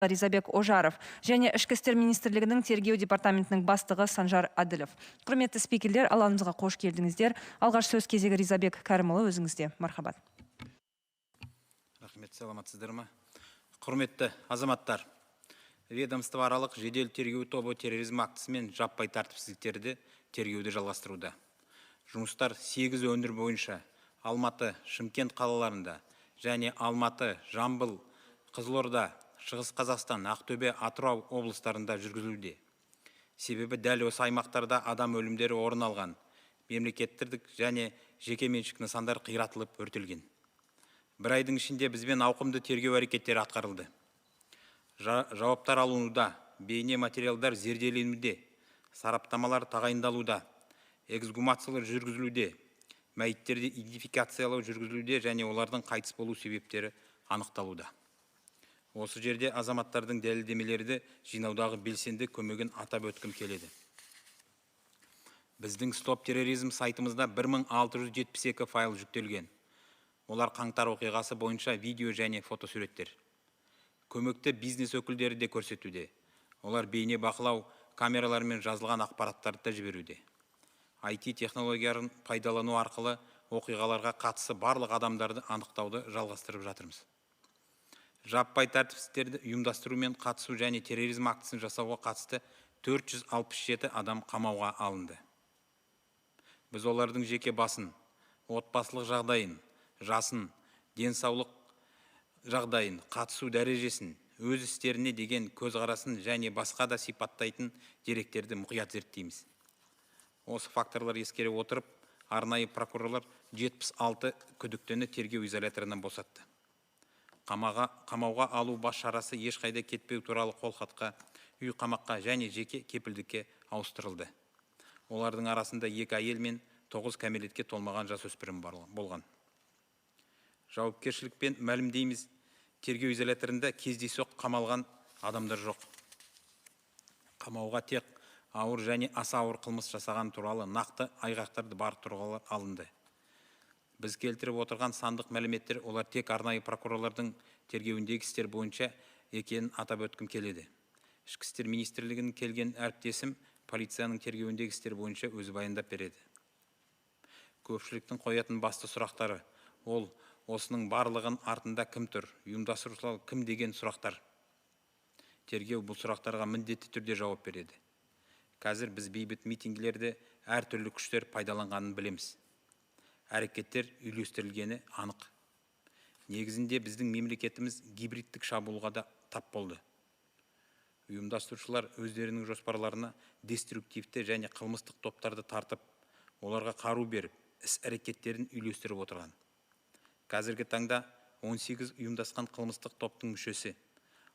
Ризабек Ожаров және Ішкі істер министрлігінің тергеу департаментінің бастығы Санжар Аділов. Құрметті спикерлер, алаңымызға қош келдіңіздер. Алғаш сөз кезегі Ризабек Кәрімұлы, өзіңізде. Мархабат. Рахмет, саламатсыздар ма? Құрметті азаматтар, ведомствоаралық жедел тергеу тобы терроризм актісі мен жаппай тәртіпсіздіктерді тергеуді жалғастыруда. Жұмыстар 8 өңір бойынша Алматы, Шымкент қалаларында және Алматы, Жамбыл, Қызылорда, Шығыс Қазақстан, Ақтөбе, Атырау облыстарында жүргізілуде. Себебі дәл осы аймақтарда адам өлімдері орын алған, мемлекеттік және жекеменшік нысандар қиратылып өртелген. Бір айдың ішінде бізбен ауқымды тергеу әрекеттері атқарылды. Жауаптар алынуда, бейне материалдар зерделенуде, сараптамалар тағайындалуда, эксгумациялар жүргізілуде, мәйіттерді идентификациялау жүргізілуде және олардың қайтыс болу себептері анықталуда. Осы жерде азаматтардың дәлелдемелерді жинаудағы белсенді көмегін атап өткім келеді. Біздің Стоп терроризм сайтымызда 1672 файл жүктелген. Олар қаңтар оқиғасы бойынша видео және фотосуреттер. Көмекті бизнес өкілдері де көрсетуде. Олар бейне бақылау камералармен жазылған ақпараттарды жіберуде. IT технологияларын пайдалану арқылы оқиғаларға қатысы барлық адамдарды анықтауды жалғастырып жатырмыз. Жаппай тәртіпсіздіктерді ұйымдастыру мен қатысу және терроризм актісін жасауға қатысты 467 адам қамауға алынды. Біз олардың жеке басын, отбасылық жағдайын, жасын, денсаулық жағдайын, қатысу дәрежесін, өз істеріне деген көзқарасын және басқа да сипаттайтын деректерді мұқият зерттейміз. Осы факторлар ескере отырып, арнайы прокурорлар 76 күдіктіні тергеу изоляторынан босатты. Қамауға алу бас шарасы ешқайда кетпеу туралы қолхатқа, үй қамаққа және жеке кепілдікке ауыстырылды. Олардың арасында 2 әйел мен 9 кәмелетке толмаған жасөспірім болған. Жауапкершілікпен мәлімдейміз, тергеу изоляторында кездейсоқ қамалған адамдар жоқ. Қамауға тек ауыр және аса ауыр қылмыс жасаған туралы нақты айғақтарды бар тұрғылар алынды. Біз келтіріп отырған сандық мәліметтер олар тек арнайы прокурорлардың тергеуіндегі істер бойынша екенін атап өткім келеді. Ішкі істер министрлігінің келген әріптесім полицияның тергеуіндегі істер бойынша өзі баяндап береді. Көпшіліктің қоятын басты сұрақтары ол осының барлығын артында кім тұр, ұйымдастырушылар кім деген сұрақтар. Тергеу бұл сұрақтарға міндетті түрде жауап береді. Қазір біз бейбіт митингілерде әртүрлі күштер пайдаланғанын білеміз. Әрекеттер үйлестірілгені анық. Негізінде біздің мемлекетіміз гибридтік шабуылға да тап болды. Ұйымдастырушылар өздерінің жоспарларына деструктивті және қылмыстық топтарды тартып, оларға қару беріп, іс-әрекеттерін үйлестіріп отырған. Қазіргі таңда 18 ұйымдасқан қылмыстық топтың мүшесі,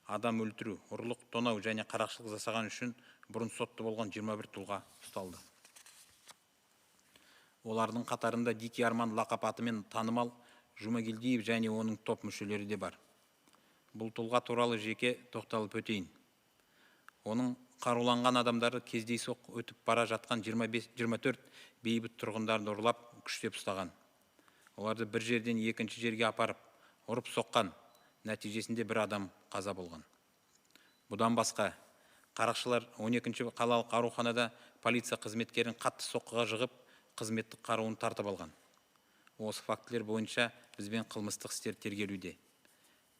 адам өлтіру, ұрлық, тонау және қарақшылық жасаған үшін бұрын сотты болған 21 тұлға ұсталды. Олардың қатарында Дики Арман лақап атымен танымал Жұмагелдиев және оның топ мүшелері де бар. Бұл тұлға туралы жеке тоқталып өтейін. Оның қаруланған адамдары кездейсоқ өтіп бара жатқан 24 бейбіт тұрғындарды ұрлап, күштеп ұстаған. Оларды бір жерден екінші жерге апарып, ұрып соққан, нәтижесінде бір адам қаза болған. Бұдан басқа, қарақшылар 12-ші қалалық ауруханада полиция қызметкерін қатты соққыға жығып, қызметтік қаруын тартып алған. Осы фактілер бойынша бізбен қылмыстық істер тергелуде.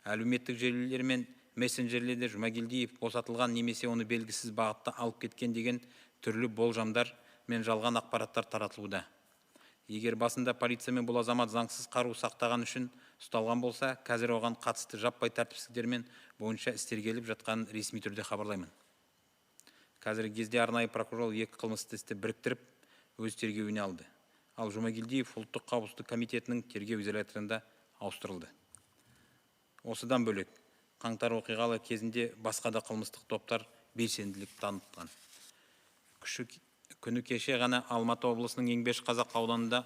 Әлеуметтік желілер мен мессенджерлерде Жұмагелдиев босатылған немесе оны белгісіз бағытта алып кеткен деген түрлі болжамдар мен жалған ақпараттар таратылуда. Егер басында полиция мен бұл азамат заңсыз қару сақтаған үшін ұсталған болса, қазір оған қатысты жаппай тәртіпсіздіктермен бойынша істер келіп жатқанын ресми түрде хабарлаймын. Қазіргі кезде арнайы прокурор 2 қылмысты істі біріктіріп, өз тергеуіне алды. Ал Жұмагелдиев ұлттық қауіпсіздік комитетінің тергеу изоляторында ауыстырылды. Осыдан бөлек, қаңтар оқиғалы кезінде басқа да қылмыстық топтар белсенділік танытқан. Күні кеше ғана Алматы облысының Еңбеш Қазақ ауданында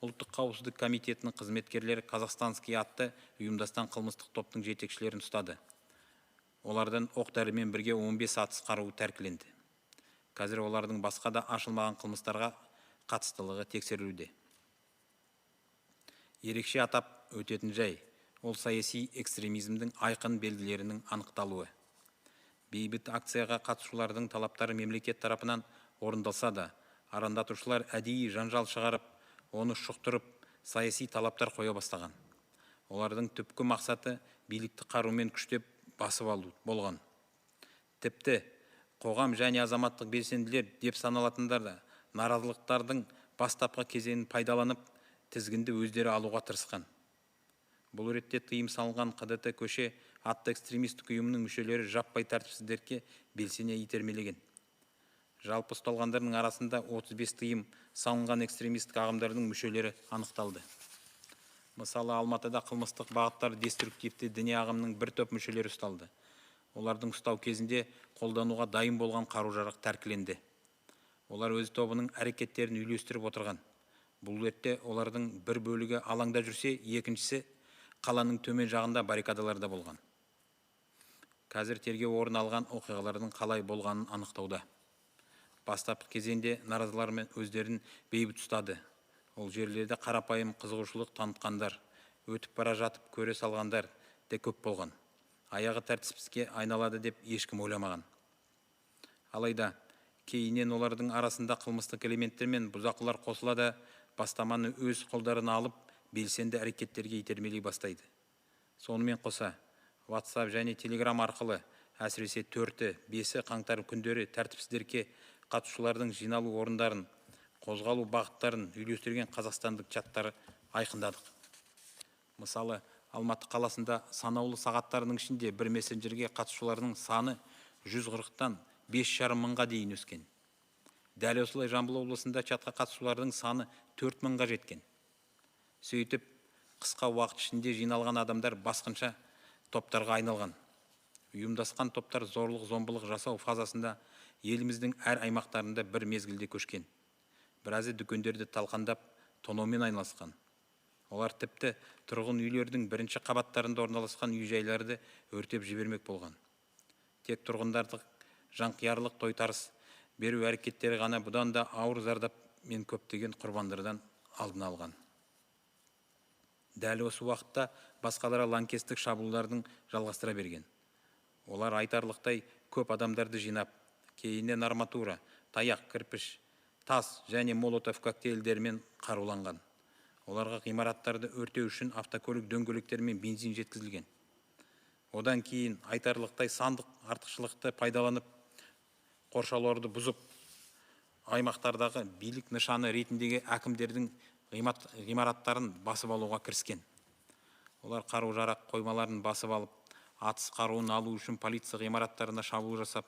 ұлттық қауіпсіздік комитетінің қызметкерлері Қазақстанский атты ұйымдасқан қылмыстық топтың жетекшілерін ұстады. Олардан оқ-дәрімен бірге 15 атыс қаруы тәркіленді. Қазір олардың басқа да ашылмаған қылмыстарға қатыстылығы тексерілуде. Ерекше атап өтетін жай, ол саяси экстремизмдің айқын белгілерінің анықталуы. Бейбіт акцияға қатысушылардың талаптары мемлекет тарапынан орындалса да, арандатушылар әдейі жанжал шығарып, оны шұқтырып, саяси талаптар қоя бастаған. Олардың түпкі мақсаты билікті қарумен күштеп басып алу болған. Тіпті қоғам және азаматтық белсенділер деп саналатындар да наразылықтардың бастапқы кезеңін пайдаланып, тізгінді өздері алуға тырысқан. Бұл ретте тыйым салынған КДТ көше атты экстремистік ұйымының мүшелері жаппай тәртіпсіздерге белсене итермелеген. Жалпы ұсталғандардың арасында 35 тыйым салынған экстремистік ағымдардың мүшелері анықталды. Мысалы, Алматыда қылмыстық бағыттар деструктивті діни ағымның бір топ мүшелері ұсталды. Олардың ұстау кезінде қолдануға дайын болған қару-жарақ тәркіленді. Олар өз тобының әрекеттерін үйлестіріп отырған. Бұл ретте олардың бір бөлігі алаңда жүрсе, екіншісі қаланың төмен жағында баррикадаларда болған. Қазір тергеу орын алған оқиғалардың қалай болғанын анықтауда. Бастапқы кезеңде наразылар мен өздерін бейбіт ұстады. Ол жерлерде қарапайым қызығушылық танытқандар, өтіп бара жатып көре салғандар де көп болған. Аяғы тәртіпсізге айналады деп ешкім ойламаған. Алайда кейіннен олардың арасында қылмыстық элементтер мен бұзақылар қосылады, бастаманы өз қолдарына алып, белсенді әрекеттерге итермелей бастайды. Сонымен қоса, WhatsApp және Telegram арқылы, әсіресе 4-5 қаңтар күндері тәртіпсіздерге қатысушылардың жиналу орындарын, қозғалу бағыттарын үйлестірген қазақстандық чаттары айқындадық. Мысалы, Алматы қаласында санаулы сағаттарының ішінде бір мессенджерге қатысушылардың саны 140-тан 5,5 мыңға дейін өскен. Дәл осылай Жамбыл облысында чатқа қатысушылардың саны 4 мыңға жеткен. Сөйтіп, қысқа уақыт ішінде жиналған адамдар басқынша топтарға айналған. Ұйымдасқан топтар зорлық-зомбылық жасау фазасында еліміздің әр аймақтарында бір мезгілде көшкен. Біразы дүкендерді талқандап, тонаумен айналысқан. Олар тіпті тұрғын үйлердің бірінші қабаттарында орналасқан үй-жайларды өртеп жібермек болған. Тек тұрғындардың жанқиярлық тойтарыс беру әрекеттері ғана бұдан да ауыр зардап мен көптеген құрбандардан алдын алған. Дәл осы уақытта басқалары лаңкестік шабуылдардың жалғастыра берген. Олар айтарлықтай көп адамдарды жинап, кейіннен арматура, таяқ, кірпіш, тас және молотов коктейльдермен қаруланған. Оларға ғимараттарды өртеу үшін автокөлік дөңгелектері мен бензин жеткізілген. Одан кейін айтарлықтай сандық артықшылықты пайдаланып, қоршауларды бұзып, аймақтардағы билік нышаны ретіндегі әкімдердің ғимараттарын басып алуға кіріскен. Олар қару-жарақ қоймаларын басып алып, атыс қаруын алу үшін полиция ғимараттарына шабуыл жасап,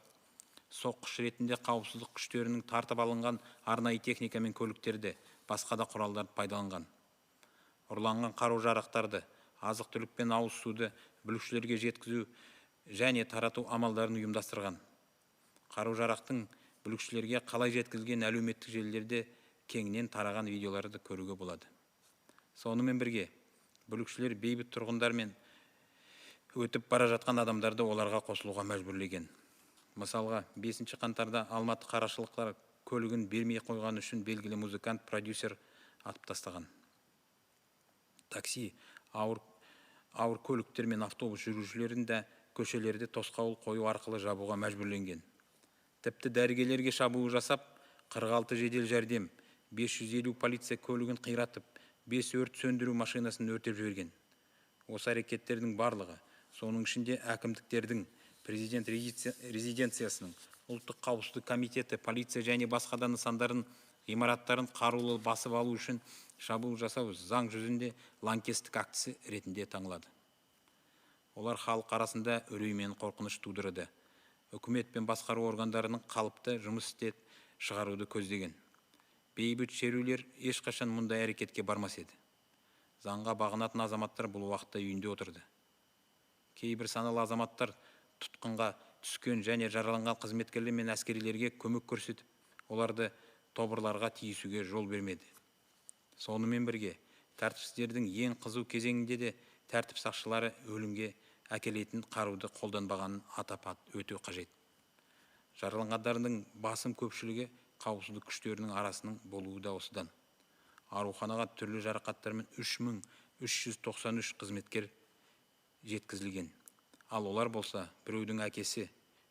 соққыш ретінде қауіпсіздік күштерінің тартып алынған арнайы техника мен көліктерді, басқа да құралдарды пайдаланған. Ұрланған қару-жарақтарды, азық-түлік пен ауыз суды бүлікшілерге жеткізу және тарату амалдарын ұйымдастырған. Қару-жарақтың бүлікшілерге қалай жеткізілген әлеуметтік желілерде кеңінен тараған видеоларды көруге болады. Сонымен бірге, бүлікшілер бейбіт тұрғындар мен өтіп бара жатқан адамдарды оларға қосылуға мәжбүрлеген. Мысалға, 5 қаңтарда Алматы қарашылықтар көлігін бермей қойған үшін белгілі музыкант, продюсер атып тастаған. Такси, ауыр көліктер мен автобус жүргізушілерін де көшелерде тосқауыл қою арқылы жабуға мәжбүрленген. Тіпті дәрігерлерге шабуыл жасап, 46 жедел жәрдем, 550 полиция көлігін қиратып, 5 өрт сөндіру машинасын өртеп жіберген. Осы әрекеттердің барлығы, соның ішінде әкімдіктердің, президент резиденциясының, ұлттық қауіпсіздік комитеті, полиция және басқа да нысандарын, ғимараттарын қарулы басып алу үшін шабуыл жасау заң жүзінде лаңкестік актісі ретінде танылады. Олар халық арасында үрей мен қорқыныш тудырды. Үкімет пен басқару органдарының қалыпты жұмыс істеп шығаруды көздеген. Бейбіт шерулер ешқашан мұндай әрекетке бармас еді. Заңға бағынатын азаматтар бұл уақытта үйінде отырды. Кейбір саналы азаматтар тұтқынға түскен және жараланған қызметкерлер мен әскерилерге көмек көрсетіп, оларды тобырларға тиісуге жол бермеді. Сонымен бірге, тәртіпсіздердің ең қызу кезеңінде де тәртіп сақшылары өлімге әкелетін қаруды қолданбағанын атап өту қажет. Жараланғандардың басым көпшілігі қауіпсіздік күштерінің арасының болуы да осыдан. Ауруханаға түрлі жарақаттармен 3393 қызметкер жеткізілген. Ал олар болса, біреудің әкесі,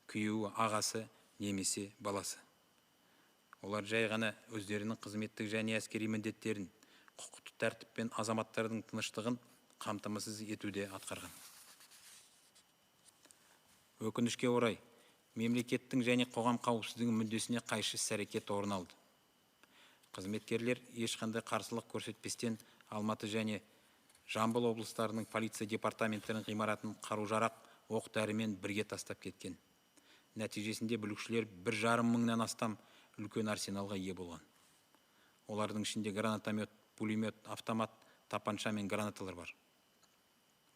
күйеуі, ағасы немесе баласы. Олар жай ғана өздерінің қызметтік және әскери міндеттерін, құқықтық тәртіп пен азаматтардың тыныштығын қамтамасыз етуде атқарған. Өкінішке орай, мемлекеттің және қоғам қауіпсіздігі мүддесіне қайшы іс-әрекет орын алды. Қызметкерлер ешқандай қарсылық көрсетпестен Алматы және Жамбыл облыстарының полиция департаменттерінің ғимаратын қару-жарақ, оқ-дәрімен бірге тастап кеткен. Нәтижесінде бүлікшілер 1,5 мыңнан астам үлкен арсеналға ие болған. Олардың ішінде гранатомет, пулемет, автомат, тапанша мен гранаталар бар.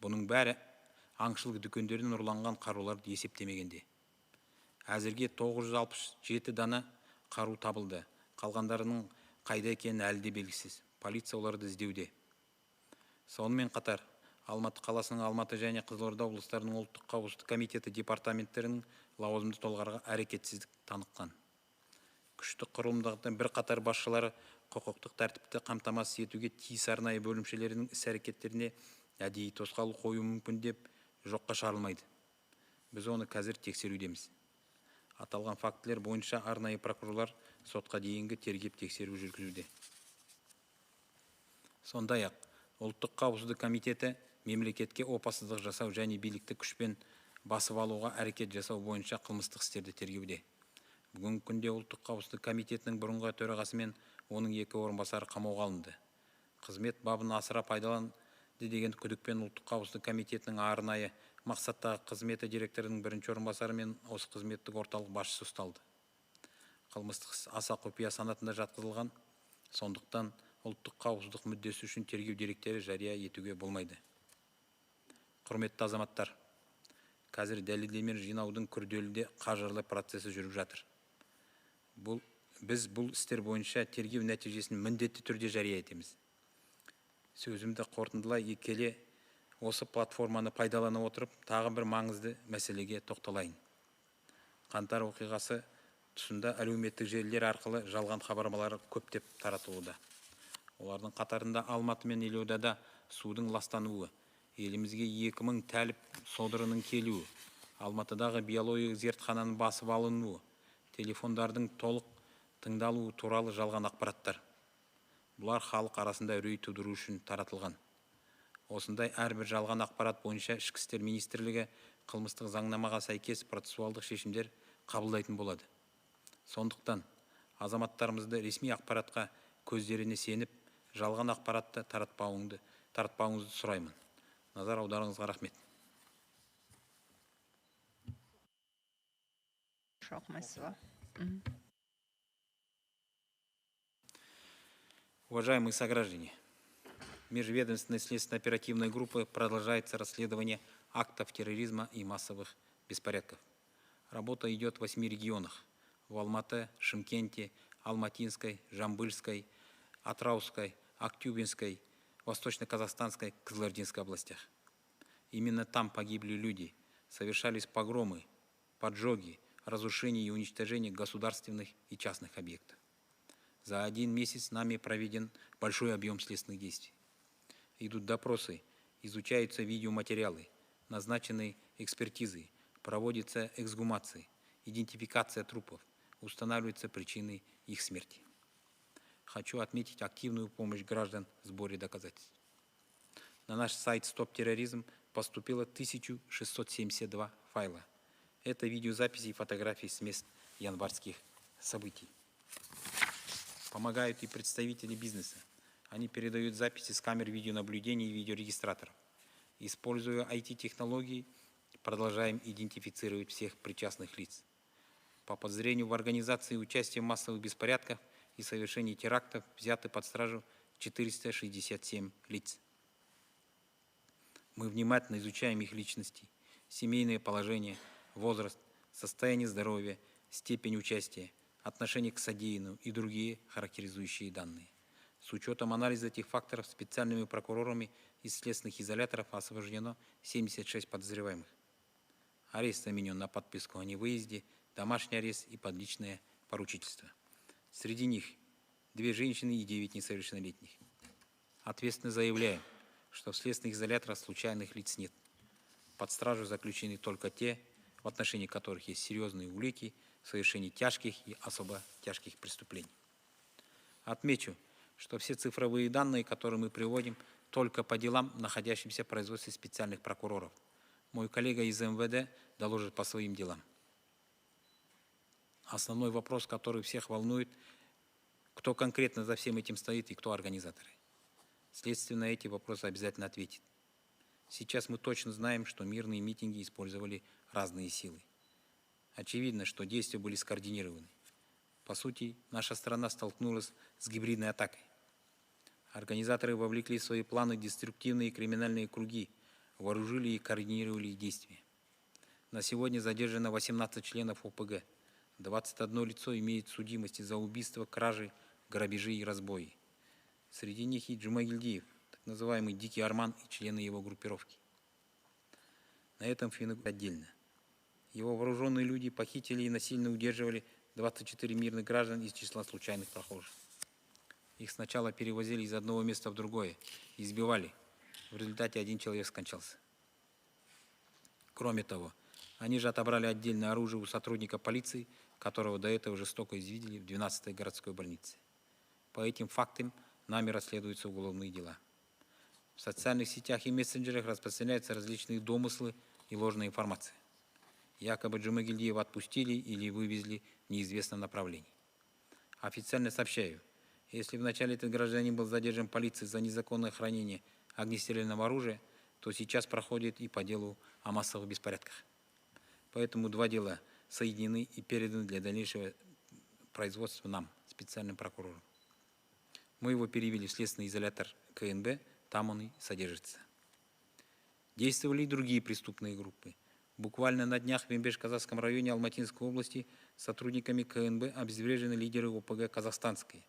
Бұның бәрі аңшылық дүкендерінен ұрланған қаруларды есептемегенде. Әзірге 967 дана қару табылды. Қалғандарының қайда екені әлі де белгісіз. Полиция оларды іздеуде. Сонымен қатар, Алматы қаласының Алматы және Қызылорда облыстарының ұлттық қауіпсіздік комитеті департаменттерінің лауазымды тұлғаларға әрекетсіздік танытқан. Күшті құрылымдағыдан бірқатар басшылары құқықтық тәртіпті қамтамасыз етуге тиіс арнайы бөлімшелерінің іс-әрекеттеріне әдейі тосқауыл қою мүмкін деп жоққа шығарылмайды. Біз оны қазір тексерудеміз. Аталған фактілер бойынша арнайы прокурорлар сотқа дейінгі тергеп тексеру жүргізуде. Сондай-ақ, ұлттық қауіпсіздік комитеті мемлекетке опасыздық жасау және билікті күшпен басып алуға әрекет жасау бойынша қылмыстық істерді тергеуде. Бүгінгі күнде ұлттық қауіпсіздік комитетінің бұрынғы төрағасы мен оның 2 орынбасары қамауға алынды. Қызмет бабын асыра пайдаланды деген күдікпен ұлттық қауіпсіздік комитетінің арнайы мақсаттағы қызметі директорының 1-ші орынбасары мен осы қызметтік орталық басшысы ұсталды. Қылмыстық іс аса құпия санатында жатқызылған, сондықтан ұлттық қауіпсіздік мүддесі үшін тергеу деректері жария етуге болмайды. Құрметті азаматтар, қазір дәлелдеме жинаудың күрделі қажырлы процесі жүріп жатыр. Біз бұл істер бойынша тергеу нәтижесін міндетті түрде жария етеміз. Сөзімді қорытындылай келе, осы платформаны пайдалана отырып, тағы бір маңызды мәселеге тоқталайын. Қаңтар оқиғасы тұсында әлеуметтік желілер арқылы жалған хабарламалар көптеп таратылуда. Олардың қатарында Алматы мен Елордада судың ластануы, елімізге 2000 тәліп содырының келуі, Алматыдағы биологиялық зертхананың басып алынуы, телефондардың толық тыңдалуы туралы жалған ақпараттар. Бұлар халық арасында үрей тудыру үшін таратылған. Осындай әрбір жалған ақпарат бойынша Ішкі істер министрлігі қылмыстық заңнамаға сәйкес процессуалдық шешімдер қабылдайтын болады. Сондықтан азаматтарымызды ресми ақпаратқа көздеріне сеніп, жалған ақпаратты таратпауыңызды сұраймын. Назар аударыңызға рахмет. Уважаемые сограждане, Межведомственной следственно-оперативной группы продолжается расследование актов терроризма и массовых беспорядков. Работа идет в 8 регионах: в Алматы, Шымкенте, Алматинской, Жамбыльской, Атырауской, Актюбинской, Восточно-Казахстанской, Кызылординской областях. Именно там погибли люди, совершались погромы, поджоги, разрушение и уничтожение государственных и частных объектов. За 1 месяц нами проведен большой объем следственных действий. Идут допросы, изучаются видеоматериалы, назначены экспертизы, проводятся эксгумации, идентификация трупов, устанавливаются причины их смерти. Хочу отметить активную помощь граждан в сборе доказательств. На наш сайт «Стоп терроризм» поступило 1672 файла. Это видеозаписи и фотографии с мест январских событий. Помогают и представители бизнеса. Они передают записи с камер видеонаблюдения и видеорегистраторов. Используя IT-технологии, продолжаем идентифицировать всех причастных лиц. По подозрению в организации и участии в массовых беспорядках и совершении терактов взяты под стражу 467 лиц. Мы внимательно изучаем их личности, семейное положение, возраст, состояние здоровья, степень участия, отношение к содеянному и другие характеризующие данные. С учетом анализа этих факторов специальными прокурорами из следственных изоляторов освобождено 76 подозреваемых. Арест заменен на подписку о невыезде, домашний арест и подличное поручительство. Среди них 2 женщины и 9 несовершеннолетних. Ответственно заявляем, что в следственных изоляторах случайных лиц нет. Под стражу заключены только те, в отношении которых есть серьезные улики в совершении тяжких и особо тяжких преступлений. Отмечу, что все цифровые данные, которые мы приводим, только по делам, находящимся в производстве специальных прокуроров. Мой коллега из МВД доложит по своим делам. Основной вопрос, который всех волнует, кто конкретно за всем этим стоит и кто организаторы. Следствие на эти вопросы обязательно ответит. Сейчас мы точно знаем, что мирные митинги использовали разные силы. Очевидно, что действия были скоординированы. По сути, наша страна столкнулась с гибридной атакой. Организаторы вовлекли в свои планы деструктивные криминальные круги, вооружили и координировали их действия. На сегодня задержано 18 членов ОПГ. 21 лицо имеет судимости за убийство, кражи, грабежи и разбои. Среди них и Джумагильдиев, так называемый Дикий Арман и члены его группировки. На этом фигурирует отдельно. Его вооруженные люди похитили и насильно удерживали 24 мирных граждан из числа случайных прохожих. Их сначала перевозили из одного места в другое, избивали. В результате один человек скончался. Кроме того, они же отобрали отдельное оружие у сотрудника полиции, которого до этого жестоко извидели в 12-й городской больнице. По этим фактам нами расследуются уголовные дела. В социальных сетях и мессенджерах распространяются различные домыслы и ложная информация. Якобы Джумагильдиева отпустили или вывезли в неизвестном направлении. Официально сообщаю, если вначале этот гражданин был задержан полицией за незаконное хранение огнестрельного оружия, то сейчас проходит и по делу о массовых беспорядках. Поэтому два дела соединены и переданы для дальнейшего производства нам, специальным прокурором. Мы его перевели в следственный изолятор КНБ, там он и содержится. Действовали и другие преступные группы. Буквально на днях в Ембеш-Казахском районе Алматинской области сотрудниками КНБ обезврежены лидеры ОПГ «Казахстанской».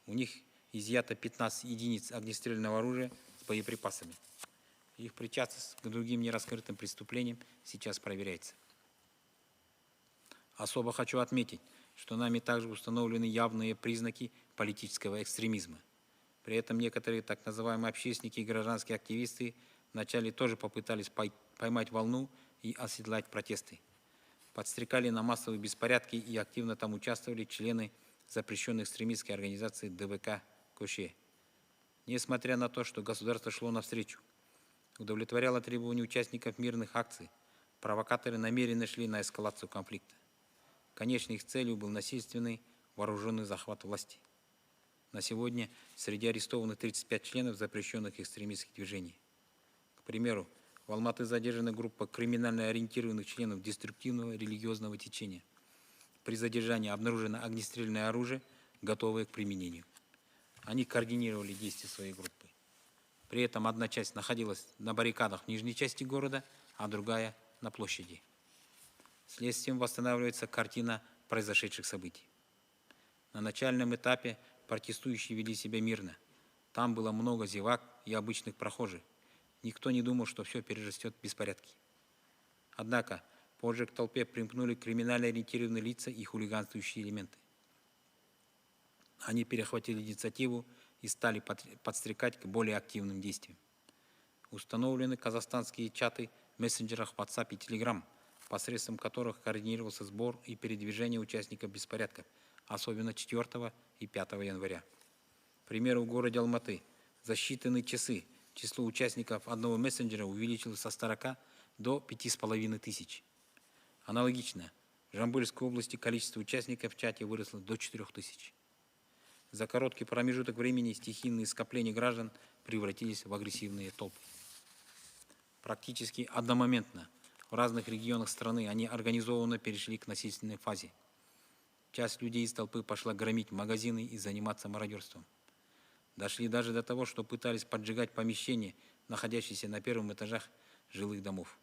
У них изъято 15 единиц огнестрельного оружия с боеприпасами. Их причастность к другим нераскрытым преступлениям сейчас проверяется. Особо хочу отметить, что нами также установлены явные признаки политического экстремизма. При этом некоторые так называемые общественники и гражданские активисты вначале тоже попытались поймать волну и оседлать протесты. Подстрекали на массовые беспорядки и активно там участвовали члены запрещенной экстремистской организации ДВК «Коше». Несмотря на то, что государство шло навстречу, удовлетворяло требования участников мирных акций, провокаторы намеренно шли на эскалацию конфликта. Конечной их целью был насильственный вооруженный захват власти. На сегодня среди арестованных 35 членов запрещенных экстремистских движений. К примеру, в Алматы задержана группа криминально ориентированных членов деструктивного религиозного течения. При задержании обнаружено огнестрельное оружие, готовое к применению. Они координировали действия своей группы. При этом одна часть находилась на баррикадах в нижней части города, а другая на площади. Следствием восстанавливается картина произошедших событий. На начальном этапе протестующие вели себя мирно. Там было много зевак и обычных прохожих. Никто не думал, что все перерастет в беспорядки. Однако позже к толпе примкнули криминально ориентированные лица и хулиганствующие элементы. Они перехватили инициативу и стали подстрекать к более активным действиям. Установлены казахстанские чаты в мессенджерах WhatsApp и Telegram, посредством которых координировался сбор и передвижение участников беспорядков, особенно 4 и 5 января. К примеру, в городе Алматы за считанные часы число участников одного мессенджера увеличилось со 40 до 5500. Аналогично, в Жамбыльской области количество участников в чате выросло до 4000. За короткий промежуток времени стихийные скопления граждан превратились в агрессивные толпы. Практически одномоментно в разных регионах страны они организованно перешли к насильственной фазе. Часть людей из толпы пошла громить магазины и заниматься мародерством. Дошли даже до того, что пытались поджигать помещения, находящиеся на первых этажах жилых домов.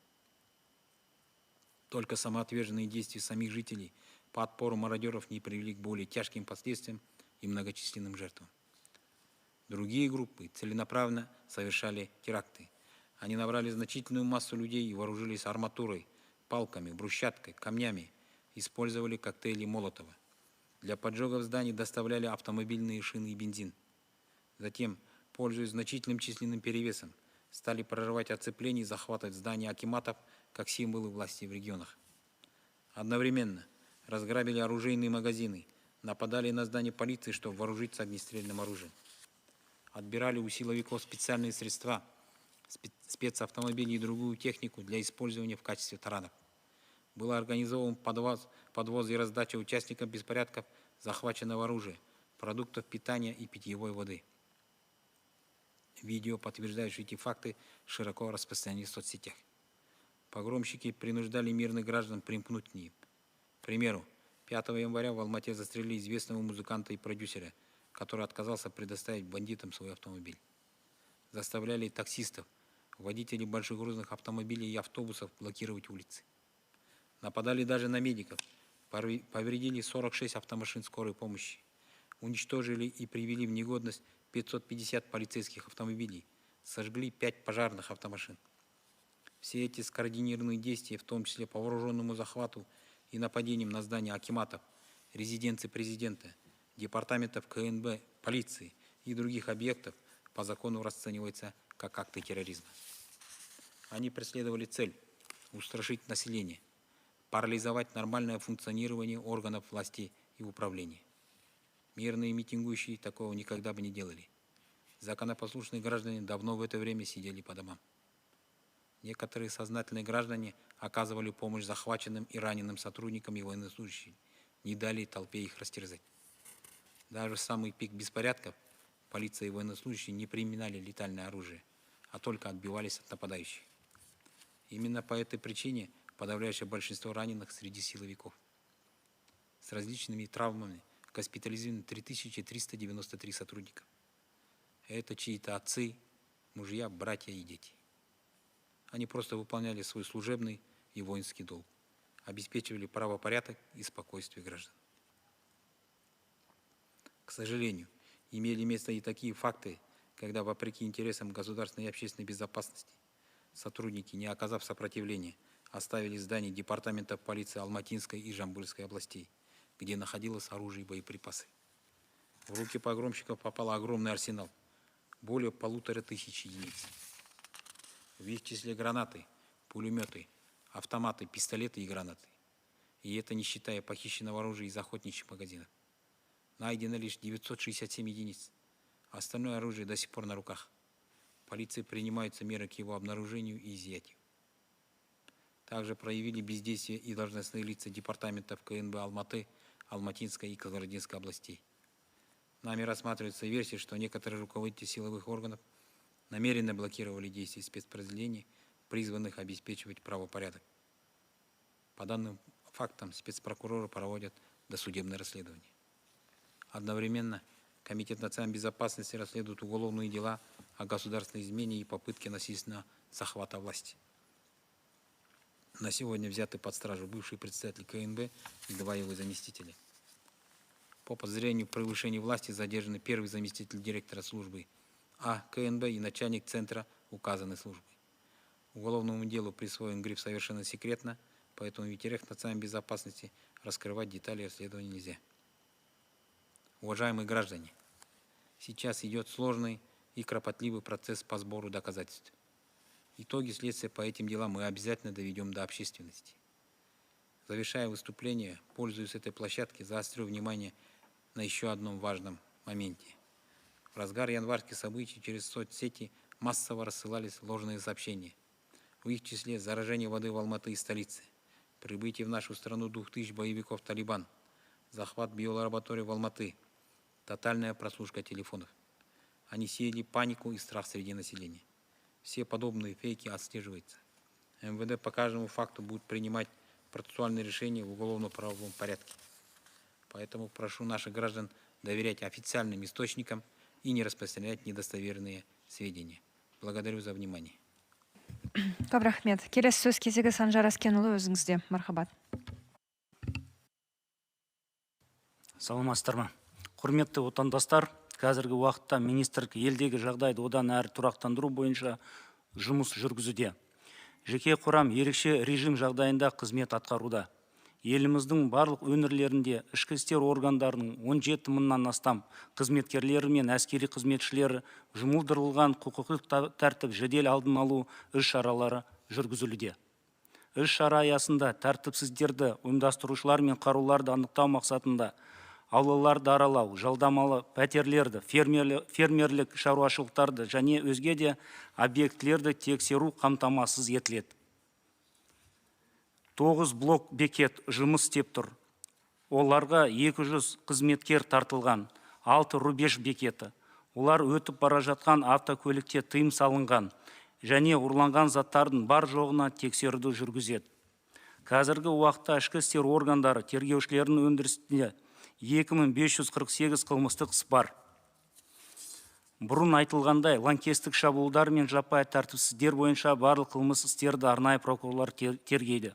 Только самоотверженные действия самих жителей по отпору мародеров не привели к более тяжким последствиям и многочисленным жертвам. Другие группы целенаправленно совершали теракты. Они набрали значительную массу людей и вооружились арматурой, палками, брусчаткой, камнями, использовали коктейли Молотова. Для поджогов зданий доставляли автомобильные шины и бензин. Затем, пользуясь значительным численным перевесом, стали прорывать оцепления и захватывать здания акиматов как символы власти в регионах. Одновременно разграбили оружейные магазины, нападали на здание полиции, чтобы вооружиться огнестрельным оружием. Отбирали у силовиков специальные средства, спецавтомобили и другую технику для использования в качестве таранов. Был организован подвоз и раздача участникам беспорядков захваченного оружия, продуктов питания и питьевой воды. Видео, подтверждающие эти факты, широко распространены в соцсетях. Погромщики принуждали мирных граждан примкнуть к ним. К примеру, 5 января в Алмате застрелили известного музыканта и продюсера, который отказался предоставить бандитам свой автомобиль. Заставляли таксистов, водителей большегрузных автомобилей и автобусов блокировать улицы. Нападали даже на медиков, повредили 46 автомашин скорой помощи, уничтожили и привели в негодность 550 полицейских автомобилей, сожгли 5 пожарных автомашин. Все эти скоординированные действия, в том числе по вооруженному захвату и нападениям на здания акиматов, резиденции президента, департаментов КНБ, полиции и других объектов, по закону расцениваются как акты терроризма. Они преследовали цель – устрашить население, парализовать нормальное функционирование органов власти и управления. Мирные митингующие такого никогда бы не делали. Законопослушные граждане давно в это время сидели по домам. Некоторые сознательные граждане оказывали помощь захваченным и раненым сотрудникам и военнослужащим, не дали толпе их растерзать. Даже в самый пик беспорядков полиция и военнослужащие не применяли летальное оружие, а только отбивались от нападающих. Именно по этой причине подавляющее большинство раненых среди силовиков. С различными травмами госпитализированы 3393 сотрудника. Это чьи-то отцы, мужья, братья и дети. Они просто выполняли свой служебный и воинский долг, обеспечивали правопорядок и спокойствие граждан. К сожалению, имели место и такие факты, когда, вопреки интересам государственной и общественной безопасности, сотрудники, не оказав сопротивления, оставили здания департаментов полиции Алматинской и Жамбылской областей, где находилось оружие и боеприпасы. В руки погромщиков попал огромный арсенал, более 1500 единиц. В их числе гранаты, пулеметы, автоматы, пистолеты и гранаты. И это не считая похищенного оружия из охотничьих магазинов. Найдено лишь 967 единиц. Остальное оружие до сих пор на руках. Полиции принимаются меры к его обнаружению и изъятию. Также проявили бездействие и должностные лица департаментов КНБ Алматы, Алматинской и Кызылординской областей. Нами рассматривается версия, что некоторые руководители силовых органов намеренно блокировали действия спецподразделений, призванных обеспечивать правопорядок. По данным фактам спецпрокуроры проводят досудебное расследование. Одновременно Комитет национальной безопасности расследует уголовные дела о государственной измене и попытке насильственного захвата власти. На сегодня взяты под стражу бывший председатель КНБ и 2 его заместителя. По подозрению в превышении власти задержаны первый заместитель директора службы КНБ и начальник центра указанной службы. Уголовному делу присвоен гриф «Совершенно секретно», поэтому в ветерях национальной безопасности раскрывать детали расследования нельзя. Уважаемые граждане, сейчас идет сложный и кропотливый процесс по сбору доказательств. Итоги следствия по этим делам мы обязательно доведем до общественности. Завершая выступление, пользуясь этой площадкой, заострю внимание на еще одном важном моменте. В разгар январских событий через соцсети массово рассылались ложные сообщения. В их числе заражение воды в Алматы и столице, прибытие в нашу страну 2000 боевиков «Талибан», захват биолаборатории в Алматы, тотальная прослушка телефонов. Они сеяли панику и страх среди населения. Все подобные фейки отслеживаются. МВД по каждому факту будет принимать процессуальные решения в уголовно-правовом порядке. Поэтому прошу наших граждан доверять официальным источникам и не распространять недостоверные сведения. Благодарю за внимание. Көп рахмет. Келесі сөз кезегі Санжар Аскенұлы, өзіңізде. Мархабат. Саламатсыздар ма? Құрметті отандастар, қазіргі уақытта министрлік елдегі жағдайды одан әрі тұрақтандыру бойынша жұмыс жүргізуде. Жеке құрам ерекше режим жағдайында қызмет атқаруда. Еліміздің барлық өңірлерінде ішкі істер органдарының 17 мыңнан астам қызметкерлері мен әскери қызметшілері жұмылдырылған құқықтық тәртіп жедел алдын алу іс-шаралары жүргізілуде. Іс-шара аясында тәртіпсіздерді ұйымдастырушылар мен қаруларды анықтау мақсатында аулаларды аралау, жалдамалы пәтерлерді, фермерлік шаруашылықтарды және өзге де объектілерді тексеру қамтамасыз етіледі. 9 блок бекет жұмыс істеп тұр. Оларға 200 қызметкер тартылған, 6 рубеж бекеті. Олар өтіп бара жатқан автокөлікте тыйым салынған және ұрланған заттардың бар жоғына тексеруді жүргізеді. Қазіргі уақытта ішкі істер органдары тергеушілердің өндірісінде 2548 қылмыстық іс бар. Бұрын айтылғандай, лаңкестік шабуылдар мен жаппай тәртіпсіздер бойынша барлық қылмыс істерді арнайы прокурорлар тергейді.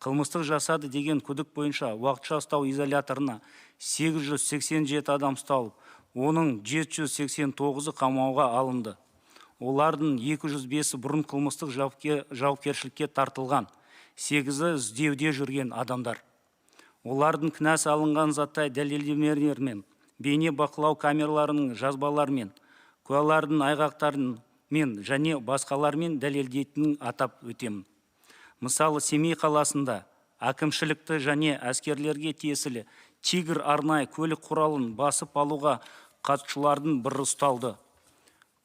Қылмыстық жасады деген күдік бойынша уақытша ұстау изоляторына 887 адам ұсталып, оның 789-ы қамауға алынды. Олардың 205-і бұрын қылмыстық жауапкершілікке тартылған, 8-і іздеуде жүрген адамдар. Олардың кінәсі алынған заттай дәлелдемелермен, бейне бақылау камераларының жазбаларымен, куәлардың айғақтарымен және басқалармен дәлелдейтінін атап өтемін. Мысалы, Семей қаласында әкімшілікті және әскерлерге тиесілі Тигр арнайы көлік құралын басып алуға қатысушылардың бірі ұсталды.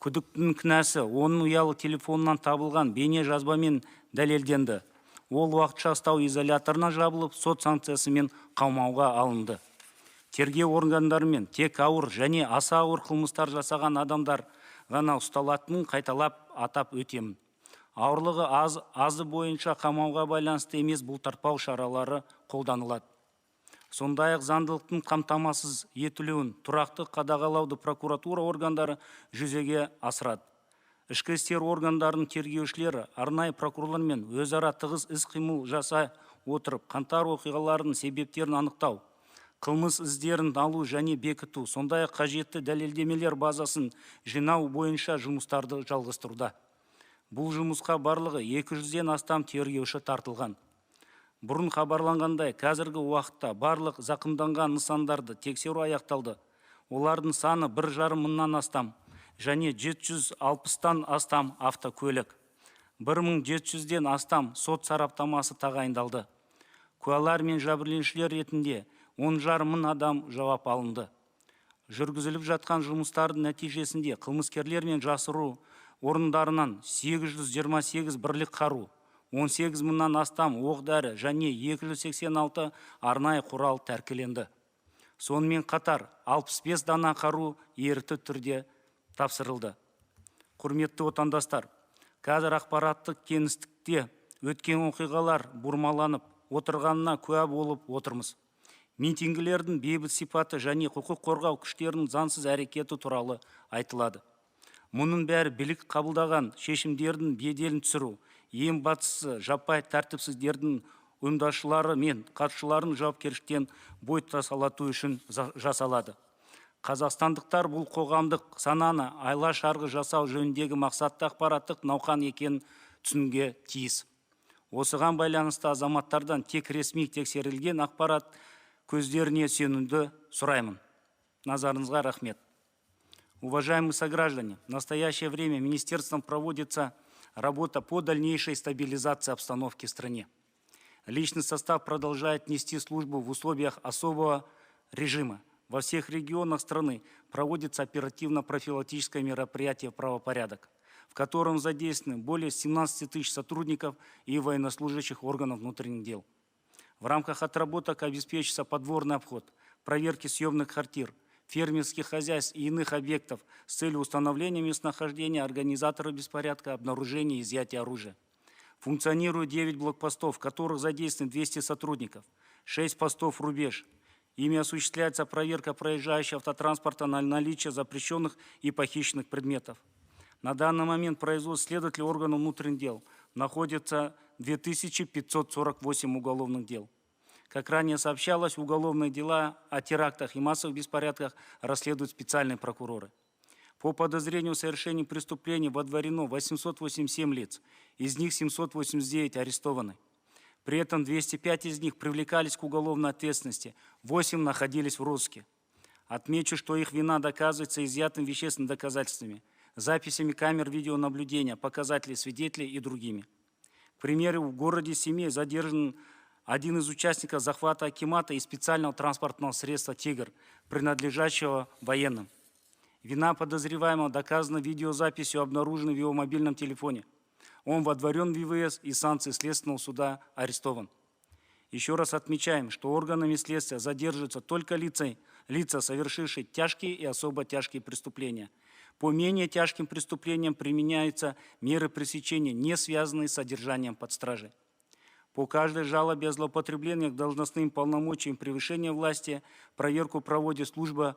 Күдіктінің кінәсі оның ұялы телефонынан табылған бейне жазбамен дәлелденді. Ол уақытша ұстау изоляторына жабылып, сот санкциясымен қамауға алынды. Тергеу органдарымен тек ауыр және аса ауыр қылмыстар жасаған адамдар ғана ұсталатынын қайталап атап өтемін. Ауырлығы азы бойынша қамауға байланысты емес бұлтартпау шаралары қолданылады. Сондай-ақ заңдылықтың қамтамасыз етілуін тұрақты қадағалауды прокуратура органдары жүзеге асырады. Ішкі істер органдарының тергеушілері арнайы прокурорлармен өзара тығыз іс-қимыл жасай отырып, қаңтар оқиғаларының себептерін анықтау, қылмыс іздерін алу және бекіту, сондай-ақ қажетті дәлелдемелер базасын жинау бойынша жұмыстарды жалғастыруда. Бұл жұмысқа барлығы 200-ден астам тергеуші тартылған. Бұрын хабарланғандай, қазіргі уақытта барлық зақымданған нысандарды тексеру аяқталды. Олардың саны 1,5 мыңнан астам және 760-тан астам автокөлік. 1700-ден астам сот сараптамасы тағайындалды. Куәлар мен жәбірленушілер ретінде 10,5 мың адам жауап алынды. Жүргізіліп жатқан жұмыстардың нәтижесінде қылмыскерлер мен жасыру орындарынан 828 бірлік қару, 18 мыңнан астам оқ-дәрі және 286 арнайы құрал тәркіленді. Сонымен қатар 65 дана қару ерікті түрде тапсырылды. Құрметті отандастар, қазір ақпараттық кеңістікте өткен оқиғалар бұрмаланып отырғанына куә болып отырмыз. Митингілердің бейбіт сипаты және құқық қорғау күштерінің заңсыз әрекеті туралы айтылады. Мұның бәрі билік қабылдаған шешімдердің беделін түсіру, ең бастысы жаппай тәртіпсіздердің ұйымдастырушылары мен қатысушыларын жауапкершіліктен бой тасалату үшін жасалады. Қазақстандықтар бұл қоғамдық сананы айла шарғы жасау жөніндегі мақсатты ақпараттық науқан екенін түсінуге тиіс. Осыған байланысты азаматтардан тек ресми тексерілген ақпарат көздеріне сенуді сұраймын. Назарыңызға рахмет. Уважаемые сограждане, в настоящее время министерством проводится работа по дальнейшей стабилизации обстановки в стране. Личный состав продолжает нести службу в условиях особого режима. Во всех регионах страны проводится оперативно-профилактическое мероприятие «Правопорядок», в котором задействованы более 17 тысяч сотрудников и военнослужащих органов внутренних дел. В рамках отработок обеспечится подворный обход, проверки съемных квартир, фермерских хозяйств и иных объектов с целью установления местонахождения организаторов беспорядка, обнаружения и изъятия оружия. Функционируют 9 блокпостов, в которых задействовано 200 сотрудников, 6 постов «Рубеж». Ими осуществляется проверка проезжающего автотранспорта на наличие запрещенных и похищенных предметов. На данный момент производство следователей органов внутренних дел находится 2548 уголовных дел. Как ранее сообщалось, уголовные дела о терактах и массовых беспорядках расследуют специальные прокуроры. По подозрению в совершении преступлений водворено 887 лиц, из них 789 арестованы. При этом 205 из них привлекались к уголовной ответственности, 8 находились в розыске. Отмечу, что их вина доказывается изъятыми вещественными доказательствами, записями камер видеонаблюдения, показателей свидетелей и другими. К примеру, в городе Семей задержан один из участников захвата акимата и специального транспортного средства «Тигр», принадлежащего военным. Вина подозреваемого доказана видеозаписью, обнаруженной в его мобильном телефоне. Он водворен в ВВС и санкции Следственного суда арестован. Еще раз отмечаем, что органами следствия задерживаются только лица, совершившие тяжкие и особо тяжкие преступления. По менее тяжким преступлениям применяются меры пресечения, не связанные с содержанием под стражей. По каждой жалобе о злоупотреблениях должностным полномочиям превышения власти проверку проводит служба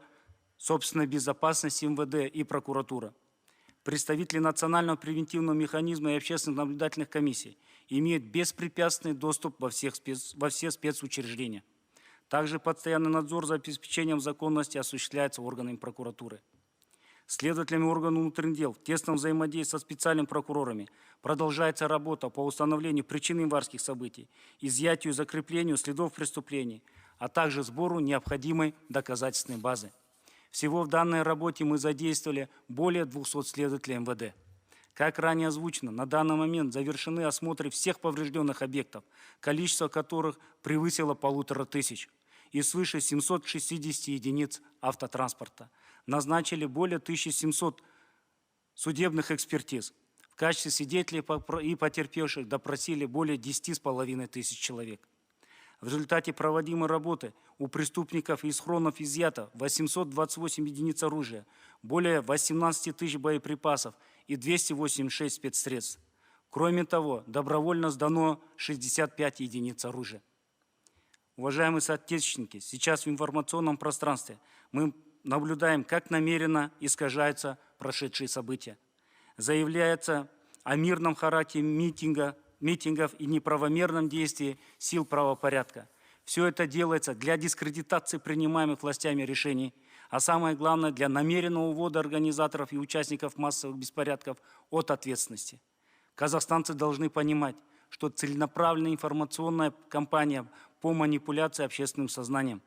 собственной безопасности МВД и прокуратура. Представители Национального превентивного механизма и общественных наблюдательных комиссий имеют беспрепятственный доступ во все спецучреждения. Также постоянный надзор за обеспечением законности осуществляется органами прокуратуры. Следователями органов внутренних дел в тесном взаимодействии со специальными прокурорами продолжается работа по установлению причин январских событий, изъятию и закреплению следов преступлений, а также сбору необходимой доказательственной базы. Всего в данной работе мы задействовали более 200 следователей МВД. Как ранее озвучено, на данный момент завершены осмотры всех поврежденных объектов, количество которых превысило 1500, и свыше 760 единиц автотранспорта. Назначили более 1700 судебных экспертиз. В качестве свидетелей и потерпевших допросили более 10 500 человек. В результате проводимой работы у преступников из схронов изъято 828 единиц оружия, более 18 тысяч боеприпасов и 286 спецсредств. Кроме того, добровольно сдано 65 единиц оружия. Уважаемые соотечественники, сейчас в информационном пространстве мы наблюдаем, как намеренно искажаются прошедшие события. Заявляется о мирном характере митингов и неправомерном действии сил правопорядка. Все это делается для дискредитации принимаемых властями решений, а самое главное, для намеренного увода организаторов и участников массовых беспорядков от ответственности. Казахстанцы должны понимать, что целенаправленная информационная кампания по манипуляции общественным сознанием.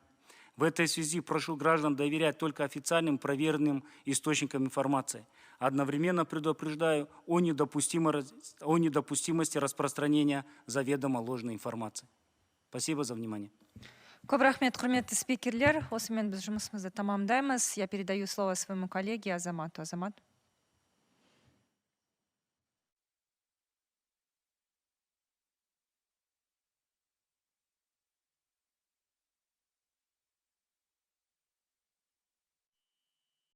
В этой связи прошу граждан доверять только официальным проверенным источникам информации. Одновременно предупреждаю о недопустимости распространения заведомо ложной информации. Спасибо за внимание. Көп рахмет, құрметті спикерлер. Осымен біз жұмысымызды тамамдаймыз. Я передаю слово своему коллеге Азамату. Азамат.